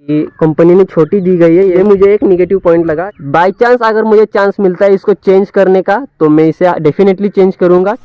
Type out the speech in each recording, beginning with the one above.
Company ने छोटी दी गई है, ये मुझे एक निगेटिव पॉइंट लगा। बाय चांस अगर मुझे चांस मिलता है इसको चेंज करने का तो मैं इसे डेफिनेटली चेंज करूँगा।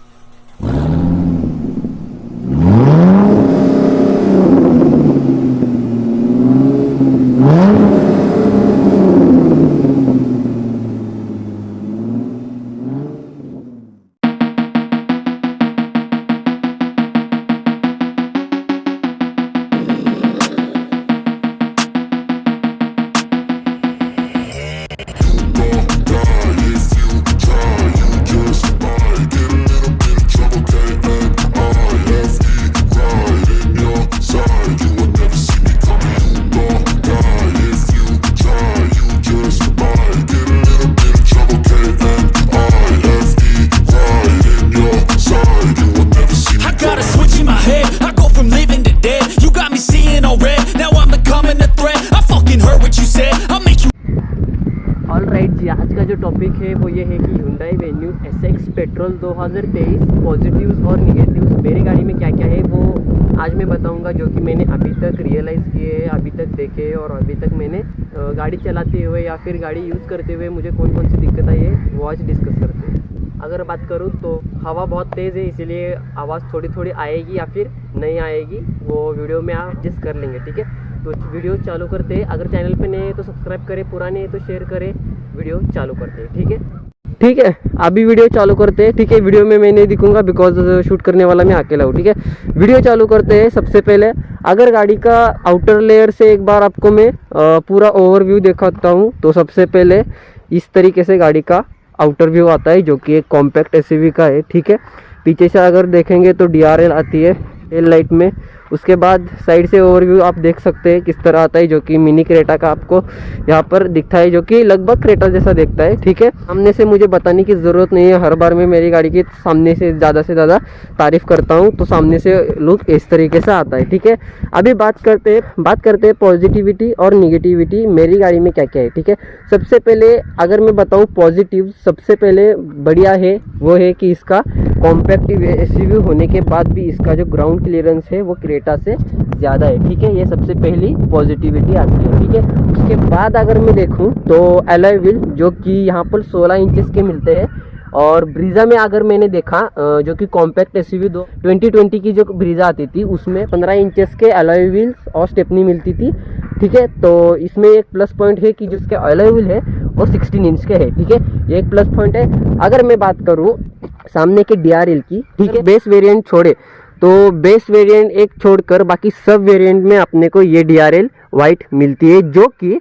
ऑलराइट जी, आज का जो टॉपिक है वो ये है कि Hyundai Venue SX petrol 2023 positives और निगेटिव्स मेरी गाड़ी में क्या क्या है वो आज मैं बताऊंगा, जो कि मैंने अभी तक रियलाइज़ किए हैं, अभी तक देखे और अभी तक मैंने गाड़ी चलाते हुए या फिर गाड़ी यूज़ करते हुए मुझे कौन कौन सी दिक्कत आई है वो आज डिस्कस करते हैं। अगर बात करूँ तो हवा बहुत तेज़ है, इसीलिए आवाज़ थोड़ी थोड़ी आएगी या फिर नहीं आएगी वो वीडियो में आप एडजस्ट कर लेंगे, ठीक है। तो वीडियो चालू करते हैं। अगर चैनल पे नए हैं तो सब्सक्राइब करें, पुराने हैं तो शेयर करें। वीडियो चालू करते हैं, ठीक है। अभी वीडियो चालू करते हैं, ठीक है। वीडियो में मैं नहीं दिखूंगा बिकॉज शूट करने वाला मैं अकेला हूँ, ठीक है। वीडियो चालू करते हैं। सबसे पहले अगर गाड़ी का आउटर लेयर से एक बार आपको मैं पूरा ओवरव्यू दिखाता हूँ तो सबसे पहले इस तरीके से गाड़ी का आउटर व्यू आता है, जो कि एक कॉम्पैक्ट एसयूवी का है, ठीक है। पीछे से अगर देखेंगे तो DRL आती है टेल लाइट में। उसके बाद साइड से ओवरव्यू आप देख सकते हैं किस तरह आता है, जो कि मिनी क्रेटा का आपको यहाँ पर दिखता है, जो कि लगभग क्रेटा जैसा दिखता है, ठीक है। सामने से मुझे बताने की ज़रूरत नहीं है, हर बार मैं मेरी गाड़ी की सामने से ज़्यादा तारीफ़ करता हूँ तो सामने से लुक इस तरीके से आता है, ठीक है। अभी बात करते हैं पॉजिटिविटी और निगेटिविटी मेरी गाड़ी में क्या क्या है, ठीक है। सबसे पहले अगर मैं बताऊँ पॉजिटिव, सबसे पहले बढ़िया है वो है कि इसका कॉम्पैक्ट एसयूवी होने के बाद भी इसका जो ग्राउंड क्लियरेंस है वो क्रेटा से ज़्यादा है, ठीक है। ये सबसे पहली पॉजिटिविटी आती है, ठीक है। उसके बाद अगर मैं देखूं तो एलॉय व्हील जो कि यहाँ पर 16 इंचेस के मिलते हैं, और ब्रीजा में अगर मैंने देखा जो कि कॉम्पैक्ट एसयूवी 2020 की जो ब्रीजा आती थी उसमें 15 इंचेस के एलॉय व्हील्स और स्टेपनी मिलती थी, ठीक है। तो इसमें एक प्लस पॉइंट है कि जिसके एलॉय व्हील है वो 16 इंच के है, ठीक है। ये एक प्लस पॉइंट है। अगर मैं बात करूँ सामने के DRL की, ठीक है, बेस वेरिएंट छोड़े तो बेस वेरिएंट एक छोड़कर बाकी सब वेरिएंट में अपने को ये DRL वाइट मिलती है, जो कि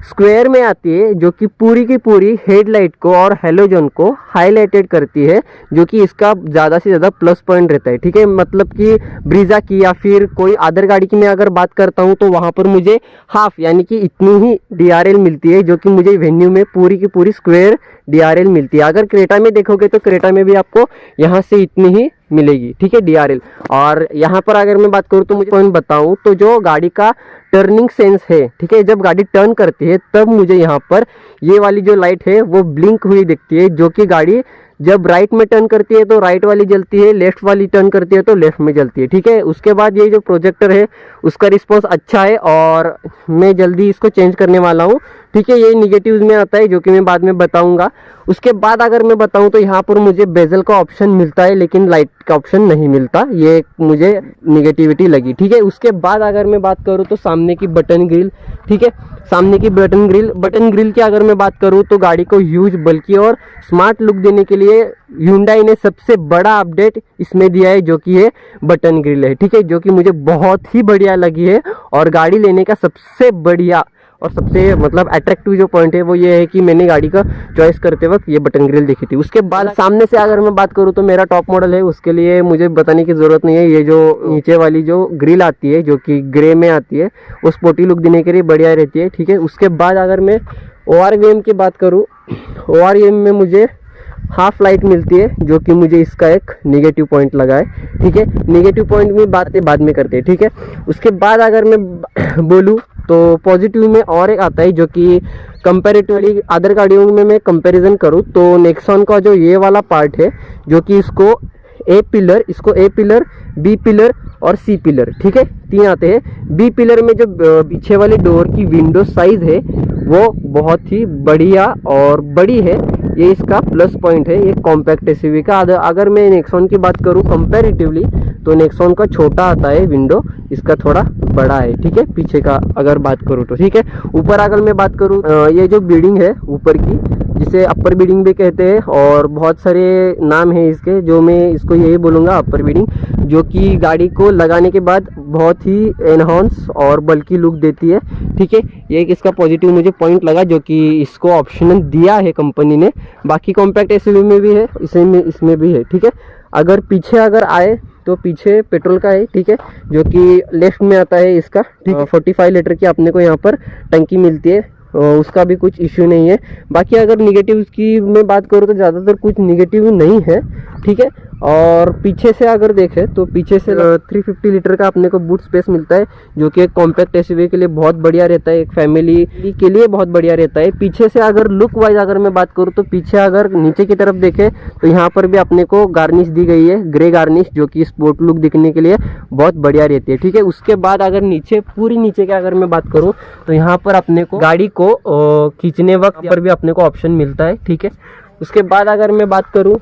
स्क्वायर में आती है, जो कि पूरी की पूरी हेडलाइट को और हेलोजन को हाईलाइटेड करती है, जो कि इसका ज़्यादा से ज़्यादा प्लस पॉइंट रहता है, ठीक है। मतलब कि ब्रीजा की या फिर कोई अदर गाड़ी की मैं अगर बात करता हूँ तो वहाँ पर मुझे हाफ यानी कि इतनी ही DRL मिलती है, जो कि मुझे वेन्यू में पूरी की पूरी स्क्वायर DRL मिलती है। अगर क्रेटा में देखोगे तो क्रेटा में भी आपको यहाँ से इतनी ही मिलेगी, ठीक है, DRL। और यहाँ पर अगर मैं बात करूँ तो मुझे पॉइंट बताऊँ तो जो गाड़ी का टर्निंग सेंस है, ठीक है, जब गाड़ी टर्न करती है तब मुझे यहाँ पर ये वाली जो लाइट है वो ब्लिंक हुई दिखती है, जो कि गाड़ी जब राइट में टर्न करती है तो राइट वाली जलती है, लेफ्ट वाली टर्न करती है तो लेफ्ट में जलती है, ठीक है। उसके बाद ये जो प्रोजेक्टर है उसका रिस्पॉन्स अच्छा है और मैं जल्दी इसको चेंज करने वाला हूँ, ठीक है। ये निगेटिव्स में आता है जो कि मैं बाद में बताऊंगा। उसके बाद अगर मैं बताऊं तो यहाँ पर मुझे बेजल का ऑप्शन मिलता है लेकिन लाइट का ऑप्शन नहीं मिलता, ये मुझे निगेटिविटी लगी, ठीक है। उसके बाद अगर मैं बात करूँ तो सामने की बटन ग्रिल, ठीक है, सामने की बटन ग्रिल की अगर मैं बात करूँ तो गाड़ी को ह्यूज बल्कि और स्मार्ट लुक देने के लिए Hyundai ने सबसे बड़ा अपडेट इसमें दिया है, जो कि है बटन ग्रिल है, ठीक है, जो कि मुझे बहुत ही बढ़िया लगी है। और गाड़ी लेने का सबसे बढ़िया और सबसे मतलब अट्रैक्टिव जो पॉइंट है वो ये है कि मैंने गाड़ी का चॉइस करते वक्त ये बटन ग्रिल देखी थी। उसके बाद सामने से अगर मैं बात करूँ तो मेरा टॉप मॉडल है, उसके लिए मुझे बताने की ज़रूरत नहीं है। ये जो नीचे वाली जो ग्रिल आती है जो कि ग्रे में आती है वो स्पोर्टी लुक देने के लिए बढ़िया रहती है, ठीक है। उसके बाद अगर मैं ORVM की बात करूँ, ORVM में मुझे हाफ लाइट मिलती है, जो कि मुझे इसका एक नेगेटिव पॉइंट लगा है, ठीक है। नेगेटिव पॉइंट में बातें बाद में करते हैं, ठीक है। उसके बाद अगर मैं बोलूँ तो पॉजिटिव में और एक आता है, जो कि कंपैरेटिवली अदर गाड़ियों में मैं कंपैरिजन करूँ तो नेक्सॉन का जो ये वाला पार्ट है जो कि इसको ए पिलर, इसको ए पिलर, बी पिलर और सी पिलर, ठीक है, 3 आते हैं। बी पिलर में जो पीछे वाले डोर की विंडो साइज है वो बहुत ही बढ़िया और बड़ी है, ये इसका प्लस पॉइंट है ये कॉम्पैक्ट एसयूवी का। अगर मैं नेक्सॉन की बात करूँ कंपैरेटिवली तो नेक्सॉन का छोटा आता है विंडो, इसका थोड़ा बड़ा है, ठीक है, पीछे का अगर बात करूँ तो, ठीक है। ऊपर अगर मैं बात करूँ, ये जो बिल्डिंग है ऊपर की, जिसे अपर बिल्डिंग भी कहते हैं और बहुत सारे नाम है इसके, जो मैं इसको यही बोलूँगा अपर बिल्डिंग, जो कि गाड़ी को लगाने के बाद बहुत ही एनहांस और बल्कि लुक देती है, ठीक है। ये एक इसका पॉजिटिव मुझे पॉइंट लगा, जो कि इसको ऑप्शनल दिया है कंपनी ने। बाकी कॉम्पैक्ट एसयूवी में भी है, इसमें भी है, ठीक है। अगर पीछे अगर आए तो पीछे पेट्रोल का है, ठीक है, जो कि लेफ्ट में आता है इसका, ठीक है। 45 लीटर की अपने को यहाँ पर टंकी मिलती है, उसका भी कुछ इश्यू नहीं है। बाकी अगर निगेटिव की मैं बात करूँ तो ज़्यादातर कुछ निगेटिव नहीं है, ठीक है। और पीछे से अगर देखें तो पीछे से 350 लीटर का अपने को बूट स्पेस मिलता है, जो कि एक कॉम्पैक्ट एसयूवी के लिए बहुत बढ़िया रहता है, एक फैमिली के लिए बहुत बढ़िया रहता है। पीछे से अगर लुक वाइज अगर मैं बात करूँ तो पीछे अगर नीचे की तरफ देखें तो यहाँ पर भी अपने को गार्निश दी गई है, ग्रे गार्निश, जो कि स्पोर्ट लुक दिखने के लिए बहुत बढ़िया रहती है, ठीक है। उसके बाद अगर नीचे पूरी नीचे की अगर मैं बात करूँ तो यहाँ पर अपने को गाड़ी को खींचने वक्त पर भी अपने को ऑप्शन मिलता है, ठीक है। उसके बाद अगर मैं बात करूं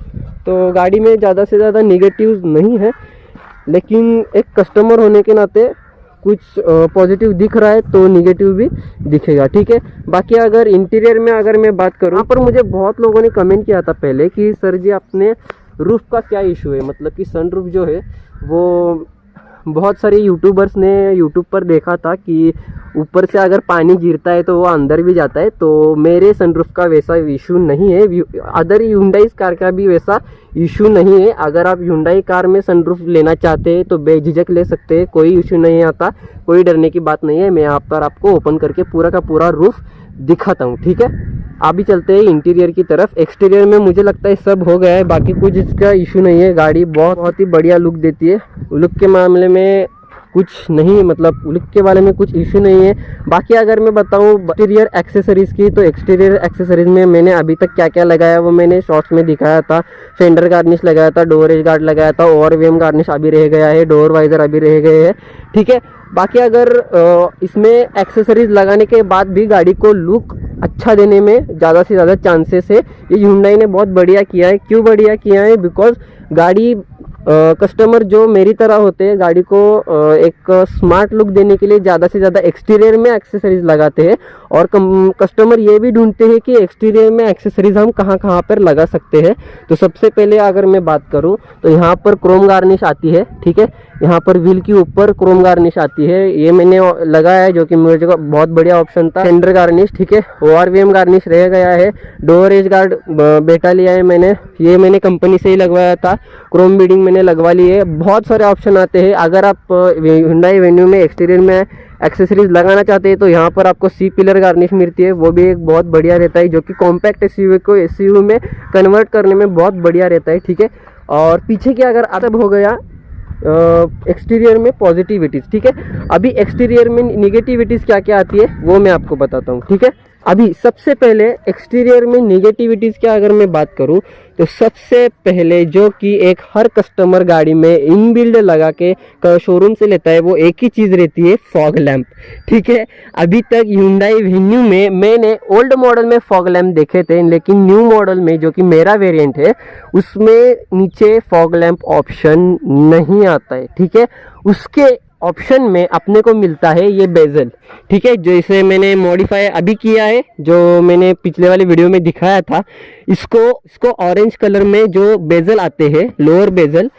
तो गाड़ी में ज़्यादा से ज़्यादा निगेटिव नहीं है, लेकिन एक कस्टमर होने के नाते कुछ पॉजिटिव दिख रहा है तो निगेटिव भी दिखेगा, ठीक है। बाकी अगर इंटीरियर में अगर मैं बात करूं, यहाँ पर मुझे बहुत लोगों ने कमेंट किया था पहले कि सर जी अपने रूफ़ का क्या इशू है, मतलब कि सनरूफ जो है वो बहुत सारे यूट्यूबर्स ने यूट्यूब पर देखा था कि ऊपर से अगर पानी गिरता है तो वो अंदर भी जाता है, तो मेरे सनरूफ का वैसा इशू नहीं है। अदर Hyundai कार का भी वैसा इशू नहीं है। अगर आप Hyundai कार में सनरूफ लेना चाहते हैं तो बेझिझक ले सकते हैं, कोई इशू नहीं आता, कोई डरने की बात नहीं है। मैं यहाँ पर आपको ओपन करके पूरा का पूरा रूफ दिखाता हूँ, ठीक है। अभी चलते हैं इंटीरियर की तरफ। एक्सटीरियर में मुझे लगता है सब हो गया है, बाकी कुछ इसका इशू नहीं है। गाड़ी बहुत ही बढ़िया लुक देती है, लुक के मामले में कुछ नहीं, मतलब लुक के बारे में कुछ इशू नहीं है। बाकी अगर मैं बताऊं एक्सटीरियर एक्सेसरीज़ की, तो एक्सटीरियर एक्सेसरीज़ में मैंने अभी तक क्या क्या लगाया वो मैंने शॉर्ट्स में दिखाया था। फेंडर गार्निश लगाया था, डोर एज गार्ड लगाया था, ओवरवेम गार्निश अभी रह गया है, डोर वाइजर अभी रह गए हैं, ठीक है। बाकी अगर इसमें एक्सेसरीज लगाने के बाद भी गाड़ी को लुक अच्छा देने में ज़्यादा से ज़्यादा चांसेस है। ये Hyundai ने बहुत बढ़िया किया है। क्यों बढ़िया किया है? बिकॉज गाड़ी कस्टमर जो मेरी तरह होते हैं गाड़ी को एक स्मार्ट लुक देने के लिए ज़्यादा से ज़्यादा एक्सटीरियर में एक्सेसरीज लगाते हैं, और कस्टमर ये भी ढूंढते हैं कि एक्सटीरियर में एक्सेसरीज हम कहाँ कहाँ पर लगा सकते हैं। तो सबसे पहले अगर मैं बात करूं तो यहाँ पर क्रोम गार्निश आती है, ठीक है। यहाँ पर व्हील के ऊपर क्रोम गार्निश आती है, ये मैंने लगाया है, जो कि मुझे बहुत बढ़िया ऑप्शन था। फेंडर गार्निश, ठीक है। ओवरवेम गार्निश रह गया है। डोर एज गार्ड बेटा लिया है मैंने, ये मैंने कंपनी से ही लगवाया था। क्रोम बीडिंग मैंने लगवा ली है। बहुत सारे ऑप्शन आते हैं। अगर आप Hyundai वेन्यू में एक्सटीरियर में एक्सेसरीज लगाना चाहते हैं तो यहाँ पर आपको सी पिलर गार्निश मिलती है, वो भी एक बहुत बढ़िया रहता है, जो कि कॉम्पैक्ट एसयूवी को एसयूवी में कन्वर्ट करने में बहुत बढ़िया रहता है, ठीक है। और पीछे की अगर अब हो गया एक्सटीरियर में पॉजिटिविटीज़, ठीक है। अभी एक्सटीरियर में निगेटिविटीज़ क्या क्या आती है वो मैं आपको बताता हूँ, ठीक है। अभी सबसे पहले एक्सटीरियर में निगेटिविटीज़ की अगर मैं बात करूं तो सबसे पहले जो कि एक हर कस्टमर गाड़ी में इनबिल्ड लगा के शोरूम से लेता है वो एक ही चीज़ रहती है, फॉग लैंप, ठीक है। अभी तक Hyundai वेन्यू में मैंने ओल्ड मॉडल में फॉग लैंप देखे थे, लेकिन न्यू मॉडल में जो कि मेरा वेरिएंट है उसमें नीचे फॉग लैंप ऑप्शन नहीं आता है, ठीक है। उसके ऑप्शन में अपने को मिलता है ये बेजल, ठीक है, जो इसे मैंने मॉडिफाई अभी किया है, जो मैंने पिछले वाले वीडियो में दिखाया था। इसको ऑरेंज कलर में जो बेजल आते हैं, लोअर बेजल,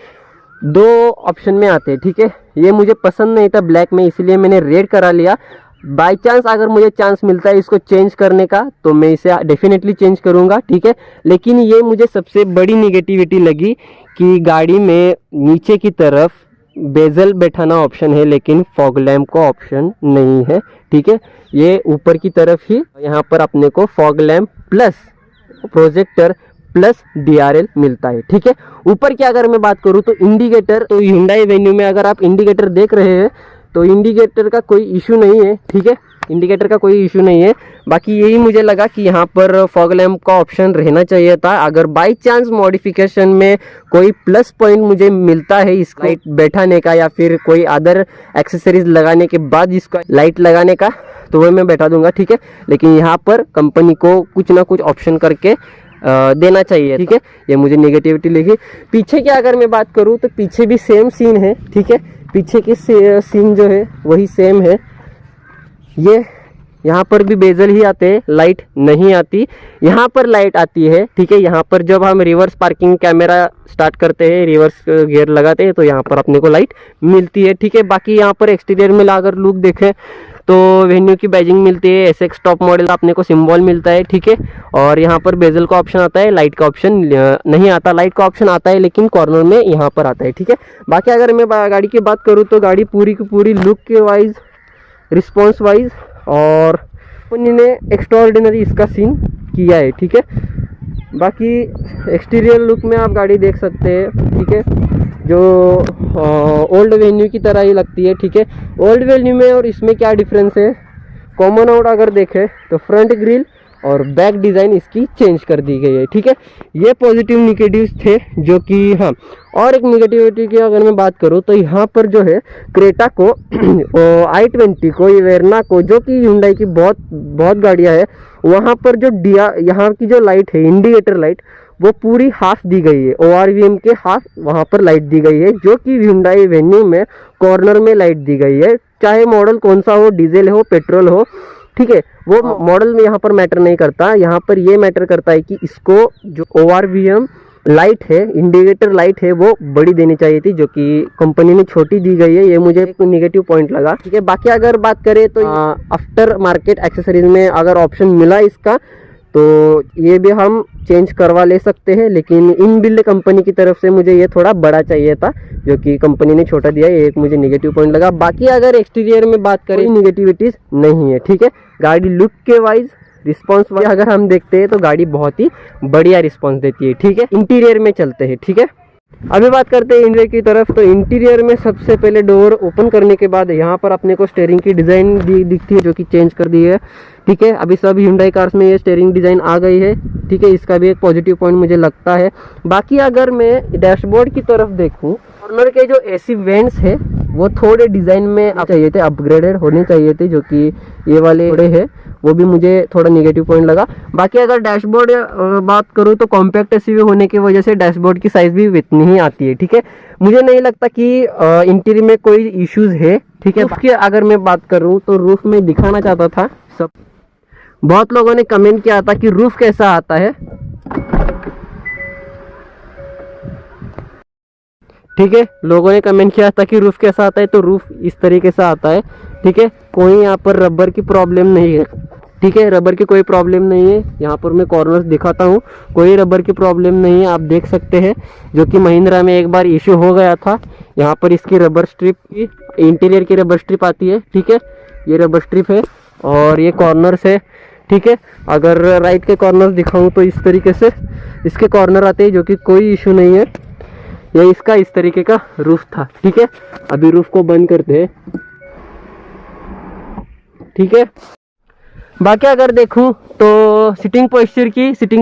2 ऑप्शन में आते हैं, ठीक है। ये मुझे पसंद नहीं था ब्लैक में, इसलिए मैंने रेड करा लिया। बाय चांस अगर मुझे चांस मिलता है इसको चेंज करने का तो मैं इसे डेफिनेटली चेंज करूँगा, ठीक है। लेकिन ये मुझे सबसे बड़ी निगेटिविटी लगी कि गाड़ी में नीचे की तरफ बेजल बैठाना ऑप्शन है, लेकिन फॉग लैम्प का ऑप्शन नहीं है, ठीक है। ये ऊपर की तरफ ही यहाँ पर अपने को fog lamp plus projector plus DRL मिलता है, ठीक है। ऊपर की अगर मैं बात करूँ तो इंडिकेटर, तो Hyundai वेन्यू में अगर आप इंडिकेटर देख रहे हैं तो इंडिकेटर का कोई इशू नहीं है, ठीक है। इंडिकेटर का कोई इशू नहीं है। बाकी यही मुझे लगा कि यहाँ पर फॉग लैम्प का ऑप्शन रहना चाहिए था। अगर बाई चांस मॉडिफिकेशन में कोई प्लस पॉइंट मुझे मिलता है इस लाइट बैठाने का या फिर कोई अदर एक्सेसरीज लगाने के बाद इसका लाइट लगाने का, तो वह मैं बैठा दूंगा, ठीक है। लेकिन यहाँ पर कंपनी को कुछ ना कुछ ऑप्शन करके देना चाहिए, ठीक है। ये मुझे नेगेटिविटी लगी। पीछे की अगर मैं बात करूँ तो पीछे भी सेम सीन है, ठीक है। पीछे की सीन जो है वही सेम है। ये यहाँ पर भी बेजल ही आते हैं, लाइट नहीं आती। यहाँ पर लाइट आती है, ठीक है। यहाँ पर जब हम रिवर्स पार्किंग कैमरा स्टार्ट करते हैं, रिवर्स गियर लगाते हैं, तो यहाँ पर अपने को लाइट मिलती है, ठीक है। बाकी यहाँ पर एक्सटीरियर में अगर लुक देखें तो वेन्यू की बैजिंग मिलती है, SX टॉप मॉडल का अपने को सिंबल मिलता है, ठीक है। और यहाँ पर बेजल का ऑप्शन आता है, लाइट का ऑप्शन नहीं आता। लाइट का ऑप्शन आता है लेकिन कॉर्नर में यहाँ पर आता है, ठीक है। बाकी अगर मैं गाड़ी की बात करूँ तो गाड़ी पूरी की पूरी लुक के वाइज, रिस्पॉन्स वाइज और कंपनी ने एक्स्ट्राऑर्डिनरी इसका सीन किया है, ठीक है। बाकी एक्सटीरियर लुक में आप गाड़ी देख सकते हैं, ठीक है, जो ओल्ड वेन्यू की तरह ही लगती है, ठीक है। ओल्ड वेन्यू में और इसमें क्या डिफरेंस है, कॉमन आउट अगर देखें तो फ्रंट ग्रिल और बैक डिज़ाइन इसकी चेंज कर दी गई है, ठीक है। ये पॉजिटिव निगेटिव्स थे जो कि हाँ। और एक निगेटिविटी की अगर मैं बात करूँ तो यहाँ पर जो है क्रेटा को i20 को, वेरना को, जो कि हुंडई की बहुत गाड़ियाँ है, वहाँ पर जो यहाँ की जो लाइट है, इंडिकेटर लाइट, वो पूरी हाफ दी गई है। ORVM के हाफ वहाँ पर लाइट दी गई है, जो कि हुंडई वेन्यू में कॉर्नर में लाइट दी गई है। चाहे मॉडल कौन सा हो, डीजल हो, पेट्रोल हो, ठीक है, वो मॉडल में यहाँ पर मैटर नहीं करता। यहाँ पर ये मैटर करता है कि इसको जो ORVM लाइट है, इंडिकेटर लाइट है, वो बड़ी देनी चाहिए थी, जो कि कंपनी ने छोटी दी गई है। ये मुझे एक नेगेटिव पॉइंट लगा, ठीक है। बाकी अगर बात करें तो आफ्टर मार्केट एक्सेसरीज में अगर ऑप्शन मिला इसका, तो ये भी हम चेंज करवा ले सकते हैं। लेकिन इन बिल्ड कंपनी की तरफ से मुझे ये थोड़ा बड़ा चाहिए था, जो कि कंपनी ने छोटा दिया है। एक मुझे नेगेटिव पॉइंट लगा। बाकी अगर एक्सटीरियर में बात करें, नेगेटिविटीज नहीं है, ठीक है। गाड़ी लुक के वाइज, रिस्पॉन्स वाइज अगर हम देखते हैं तो गाड़ी बहुत ही बढ़िया रिस्पॉन्स देती है, ठीक है। इंटीरियर में चलते हैं, ठीक है। अभी बात करते हैं इंटीरियर की तरफ। तो इंटीरियर में सबसे पहले डोर ओपन करने के बाद यहाँ पर अपने को स्टीयरिंग की डिज़ाइन दिखती है, जो कि चेंज कर दी है, ठीक है। अभी सब Hyundai कार्स में ये स्टीयरिंग डिज़ाइन आ गई है, ठीक है। इसका भी एक पॉजिटिव पॉइंट मुझे लगता है। बाकी अगर मैं डैशबोर्ड की तरफ देखूँ, कॉर्नर के जो AC वेंट्स है वो थोड़े डिज़ाइन में चाहिए थे, अपग्रेडेड होने चाहिए थे, जो कि ये वाले थोड़े हैं, वो भी मुझे थोड़ा नेगेटिव पॉइंट लगा। बाकी अगर डैशबोर्ड बात करूँ तो कॉम्पैक्ट SUV होने की वजह से डैशबोर्ड की साइज़ भी इतनी ही आती है, ठीक है। मुझे नहीं लगता कि इंटीरियर में कोई इश्यूज है, ठीक है। उसकी अगर मैं बात करूँ तो रूफ में दिखाना चाहता था सब, बहुत लोगों ने कमेंट किया था कि रूफ कैसा आता है, ठीक है। लोगों ने कमेंट किया था कि रूफ कैसा आता है, तो रूफ इस तरीके से आता है, ठीक है। कोई यहाँ पर रबर की प्रॉब्लम नहीं है, ठीक है। रबर की कोई प्रॉब्लम नहीं है। यहाँ पर मैं कॉर्नर्स दिखाता हूँ, कोई रबर की प्रॉब्लम नहीं है, आप देख सकते हैं, जो कि महिंद्रा में एक बार इशू हो गया था। यहाँ पर इसकी रबर स्ट्रिप की, इंटीरियर की रबर स्ट्रिप आती है, ठीक है। ये रबर स्ट्रिप है और ये कॉर्नर्स है, ठीक है। अगर राइट के कॉर्नर्स दिखाऊँ तो इस तरीके से इसके कॉर्नर आते हैं, जो कि कोई इशू नहीं है। ये इसका इस तरीके का रूफ था, ठीक है। अभी रूफ को बंद करते हैं, ठीक है। बाकी अगर देखूं तो सिटिंग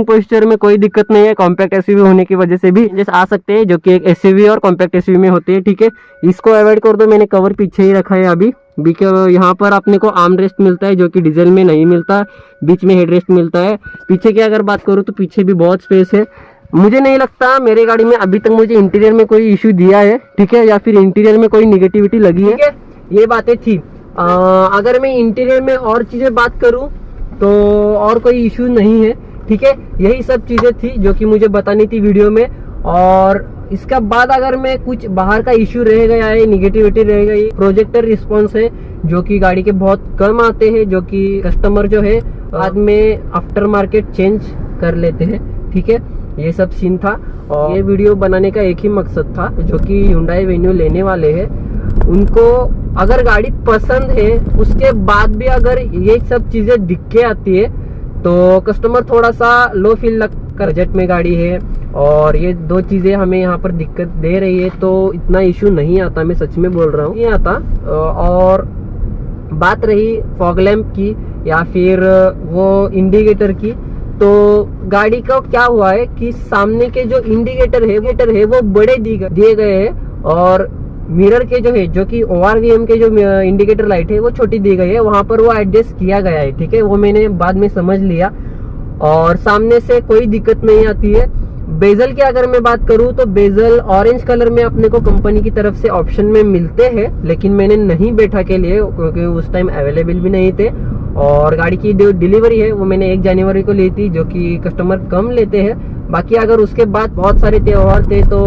पोस्चर में कोई दिक्कत नहीं है। कॉम्पैक्ट SUV होने की वजह से भी चेंजेस आ सकते हैं, जो कि एक SUV और कॉम्पैक्ट SUV में होते हैं, ठीक है। इसको अवॉइड कर दो, मैंने कवर पीछे ही रखा है अभी। यहाँ पर अपने को आर्म रेस्ट मिलता है, जो कि डीजल में नहीं मिलता। बीच में हेड रेस्ट मिलता है। पीछे की अगर बात करूँ तो पीछे भी बहुत स्पेस है। मुझे नहीं लगता मेरे गाड़ी में अभी तक मुझे इंटीरियर में कोई इशू दिया है, ठीक है, या फिर इंटीरियर में कोई निगेटिविटी लगी है, ठीक है। ये बातें थी। अगर मैं इंटीरियर में और चीज़ें बात करूं तो और कोई इशू नहीं है, ठीक है। यही सब चीज़ें थी जो कि मुझे बतानी थी वीडियो में। और इसका बाद अगर मैं कुछ बाहर का इशू रह गया है, निगेटिविटी रह गई, प्रोजेक्टर रिस्पॉन्स है, जो कि गाड़ी के बहुत कम आते हैं, जो कि कस्टमर जो है बाद में आफ्टर मार्केट चेंज कर लेते हैं, ठीक है। ये सब सीन था और ये वीडियो बनाने का एक ही मकसद था, जो कि Hyundai वेन्यू लेने वाले हैं उनको अगर गाड़ी पसंद है, उसके बाद भी अगर ये सब चीज़ें दिख के आती है तो कस्टमर थोड़ा सा लो फील लगकर, बजट में गाड़ी है और ये दो चीज़ें हमें यहाँ पर दिक्कत दे रही है, तो इतना इशू नहीं आता, मैं सच में बोल रहा हूँ, नहीं आता। और बात रही फॉग लैंप की या फिर वो इंडिकेटर की, तो गाड़ी का क्या हुआ है कि सामने के जो इंडिकेटर है वो बड़े दिए गए हैं और मिरर के जो कि ORVM के जो इंडिकेटर लाइट है वो छोटी दी गई है, वहां पर वो एडजस्ट किया गया है। ठीक है, वो मैंने बाद में समझ लिया और सामने से कोई दिक्कत नहीं आती है। बेजल की अगर मैं बात करूं तो बेजल ऑरेंज कलर में अपने को कंपनी की तरफ से ऑप्शन में मिलते हैं, लेकिन मैंने नहीं बैठा के लिए क्योंकि उस टाइम अवेलेबल भी नहीं थे। और गाड़ी की जो डिलीवरी है वो मैंने 1 जनवरी को ली थी, जो कि कस्टमर कम लेते हैं। बाकी अगर उसके बाद बहुत सारे त्योहार थे तो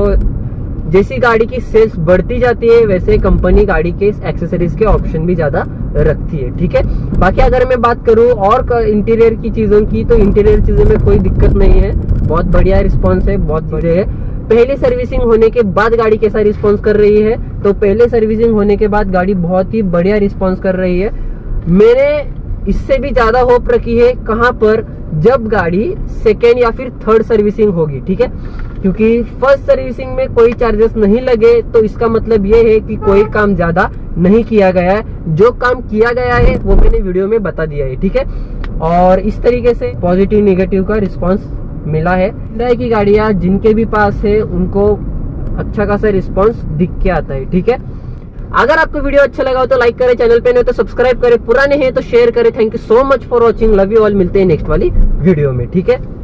जैसी गाड़ी की सेल्स बढ़ती जाती है वैसे कंपनी गाड़ी के एक्सेसरीज के ऑप्शन भी ज्यादा रखती है। ठीक है, बाकी अगर मैं बात करूं और इंटीरियर की चीजों की, तो इंटीरियर चीजों में कोई दिक्कत नहीं है, बहुत बढ़िया रिस्पॉन्स है, बहुत बड़े है। पहले सर्विसिंग होने के बाद गाड़ी कैसा रिस्पॉन्स कर रही है, तो पहले सर्विसिंग होने के बाद गाड़ी बहुत ही बढ़िया रिस्पॉन्स कर रही है। मैंने इससे भी ज्यादा होप रखी है कहां पर, जब गाड़ी सेकेंड या फिर थर्ड सर्विसिंग होगी। ठीक है, क्योंकि फर्स्ट सर्विसिंग में कोई चार्जेस नहीं लगे तो इसका मतलब ये है कि कोई काम ज्यादा नहीं किया गया है। जो काम किया गया है वो मैंने वीडियो में बता दिया है। ठीक है, और इस तरीके से पॉजिटिव नेगेटिव का रिस्पॉन्स मिला है कि गाड़ियां जिनके भी पास है उनको अच्छा खासा रिस्पॉन्स दिख के आता है। ठीक है, अगर आपको वीडियो अच्छा लगा हो तो लाइक करें, चैनल पे नहीं तो सब्सक्राइब करें, पुराने हैं तो शेयर करें। Thank you so much for watching, love you all. मिलते हैं नेक्स्ट वाली वीडियो में। ठीक है।